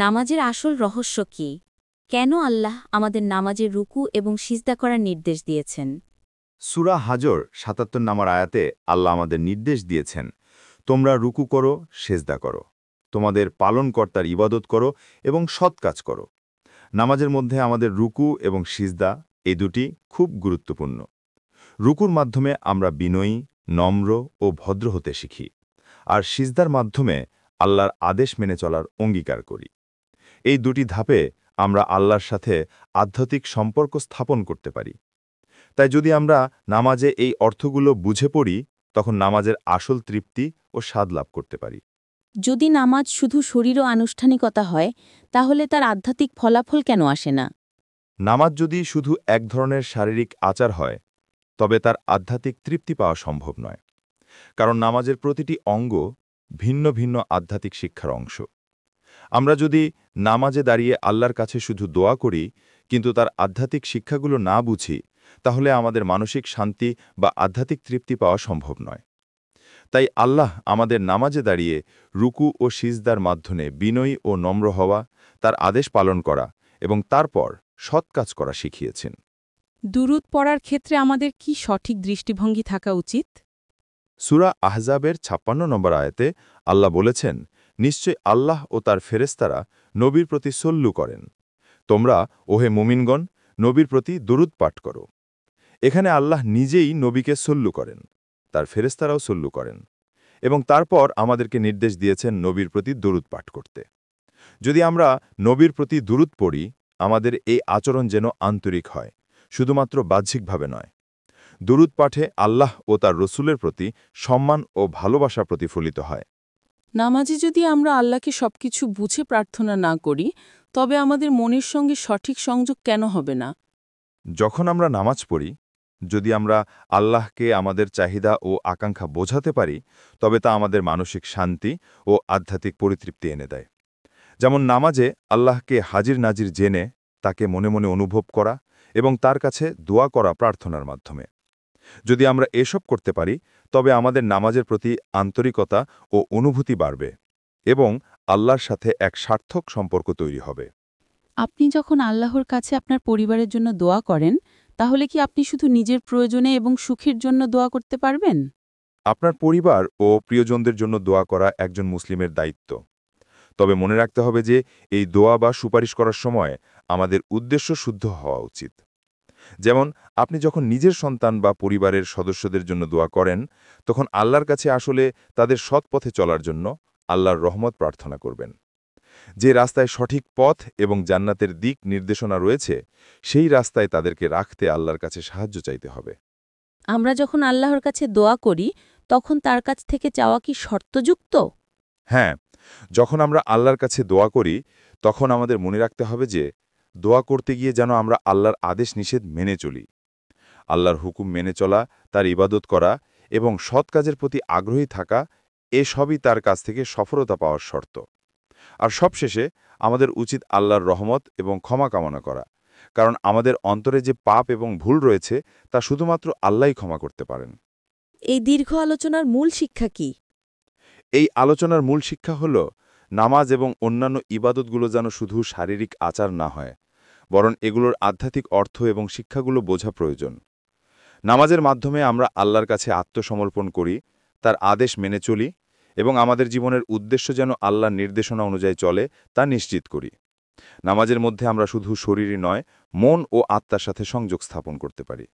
নামাজের আসল রহস্য কি? কেন আল্লাহ আমাদের নামাজে রুকু এবং সিজদা করার নির্দেশ দিয়েছেন? সূরা হাজর ৭৭ নম্বর আয়াতে আল্লাহ আমাদের নির্দেশ দিয়েছেন, তোমরা রুকু করো, সেজদা করো, তোমাদের পালনকর্তার ইবাদত করো এবং সৎ কাজ করো। নামাজের মধ্যে আমাদের রুকু এবং সিজদা এই দুটি খুব গুরুত্বপূর্ণ। রুকুর মাধ্যমে আমরা বিনয়ী, নম্র ও ভদ্র হতে শিখি, আর সিজদার মাধ্যমে আল্লাহর আদেশ মেনে চলার অঙ্গীকার করি। এই দুটি ধাপে আমরা আল্লাহর সাথে আধ্যাত্মিক সম্পর্ক স্থাপন করতে পারি। তাই যদি আমরা নামাজে এই অর্থগুলো বুঝে পড়ি, তখন নামাজের আসল তৃপ্তি ও স্বাদ লাভ করতে পারি। যদি নামাজ শুধু শরীর ও আনুষ্ঠানিকতা হয়, তাহলে তার আধ্যাত্মিক ফলাফল কেন আসে না? নামাজ যদি শুধু এক ধরনের শারীরিক আচার হয়, তবে তার আধ্যাত্মিক তৃপ্তি পাওয়া সম্ভব নয়। কারণ নামাজের প্রতিটি অঙ্গ ভিন্ন ভিন্ন আধ্যাত্মিক শিক্ষার অংশ। আমরা যদি নামাজে দাঁড়িয়ে আল্লাহর কাছে শুধু দোয়া করি, কিন্তু তার আধ্যাত্মিক শিক্ষাগুলো না বুঝি, তাহলে আমাদের মানসিক শান্তি বা আধ্যাত্মিক তৃপ্তি পাওয়া সম্ভব নয়। তাই আল্লাহ আমাদের নামাজে দাঁড়িয়ে রুকু ও সিজদার মাধ্যমে বিনয়ী ও নম্র হওয়া, তার আদেশ পালন করা এবং তারপর সৎ কাজ করা শিখিয়েছেন। দুরূদ পড়ার ক্ষেত্রে আমাদের কি সঠিক দৃষ্টিভঙ্গি থাকা উচিত? সূরা আহজাবের ৫৬ নম্বর আয়াতে আল্লাহ বলেছেন, নিশ্চয় আল্লাহ ও তার ফেরেশতারা নবীর প্রতি সল্লু করেন। তোমরা, ওহে মুমিনগণ, নবীর প্রতি দুরূদ পাঠ করো। এখানে আল্লাহ নিজেই নবীকে সল্লু করেন, তার ফেরেশতারাও সল্লু করেন, এবং তারপর আমাদেরকে নির্দেশ দিয়েছেন নবীর প্রতি দুরূদ পাঠ করতে। যদি আমরা নবীর প্রতি দুরূদ পড়ি, আমাদের এই আচরণ যেন আন্তরিক হয়, শুধুমাত্র বাহ্যিকভাবে নয়। দুরূদ পাঠে আল্লাহ ও তার রসূলের প্রতি সম্মান ও ভালোবাসা প্রতিফলিত হয়। নামাজে যদি আমরা আল্লাহকে সবকিছু বুঝে প্রার্থনা না করি, তবে আমাদের মনের সঙ্গে সঠিক সংযোগ কেন হবে না? যখন আমরা নামাজ পড়ি, যদি আমরা আল্লাহকে আমাদের চাহিদা ও আকাঙ্ক্ষা বোঝাতে পারি, তবে তা আমাদের মানসিক শান্তি ও আধ্যাত্মিক পরিতৃপ্তি এনে দেয়। যেমন নামাজে আল্লাহকে হাজির নাজির জেনে তাকে মনে মনে অনুভব করা এবং তার কাছে দোয়া করা প্রার্থনার মাধ্যমে। যদি আমরা এসব করতে পারি, তবে আমাদের নামাজের প্রতি আন্তরিকতা ও অনুভূতি বাড়বে এবং আল্লাহর সাথে এক সার্থক সম্পর্ক তৈরি হবে। আপনি যখন আল্লাহর কাছে আপনার পরিবারের জন্য দোয়া করেন, তাহলে কি আপনি শুধু নিজের প্রয়োজনে এবং সুখের জন্য দোয়া করতে পারবেন? আপনার পরিবার ও প্রিয়জনদের জন্য দোয়া করা একজন মুসলিমের দায়িত্ব। তবে মনে রাখতে হবে যে এই দোয়া বা সুপারিশ করার সময় আমাদের উদ্দেশ্য শুদ্ধ হওয়া উচিত। যেমন, আপনি যখন নিজের সন্তান বা পরিবারের সদস্যদের জন্য দোয়া করেন, তখন আল্লাহর কাছে আসলে তাদের সৎ পথে চলার জন্য আল্লাহর রহমত প্রার্থনা করবেন। যে রাস্তায় সঠিক পথ এবং জান্নাতের দিক নির্দেশনা রয়েছে, সেই রাস্তায় তাদেরকে রাখতে আল্লাহর কাছে সাহায্য চাইতে হবে। আমরা যখন আল্লাহর কাছে দোয়া করি, তখন তার কাছ থেকে চাওয়া কি শর্তযুক্ত? হ্যাঁ, যখন আমরা আল্লাহর কাছে দোয়া করি, তখন আমাদের মনে রাখতে হবে যে দোয়া করতে গিয়ে যেন আমরা আল্লাহর আদেশ নিষেধ মেনে চলি। আল্লাহর হুকুম মেনে চলা, তার ইবাদত করা এবং সৎ কাজের প্রতি আগ্রহী থাকা, এসবই তার কাছ থেকে সফলতা পাওয়ার শর্ত। আর সবশেষে আমাদের উচিত আল্লাহর রহমত এবং ক্ষমা কামনা করা, কারণ আমাদের অন্তরে যে পাপ এবং ভুল রয়েছে তা শুধুমাত্র আল্লাহই ক্ষমা করতে পারেন। এই দীর্ঘ আলোচনার মূল শিক্ষা কি? এই আলোচনার মূল শিক্ষা হল, নামাজ এবং অন্যান্য ইবাদতগুলো যেন শুধু শারীরিক আচার না হয়, বরং এগুলোর আধ্যাত্মিক অর্থ এবং শিক্ষাগুলো বোঝা প্রয়োজন। নামাজের মাধ্যমে আমরা আল্লাহর কাছে আত্মসমর্পণ করি, তার আদেশ মেনে চলি এবং আমাদের জীবনের উদ্দেশ্য যেন আল্লাহর নির্দেশনা অনুযায়ী চলে তা নিশ্চিত করি। নামাজের মধ্যে আমরা শুধু শরীরই নয়, মন ও আত্মার সাথে সংযোগ স্থাপন করতে পারি।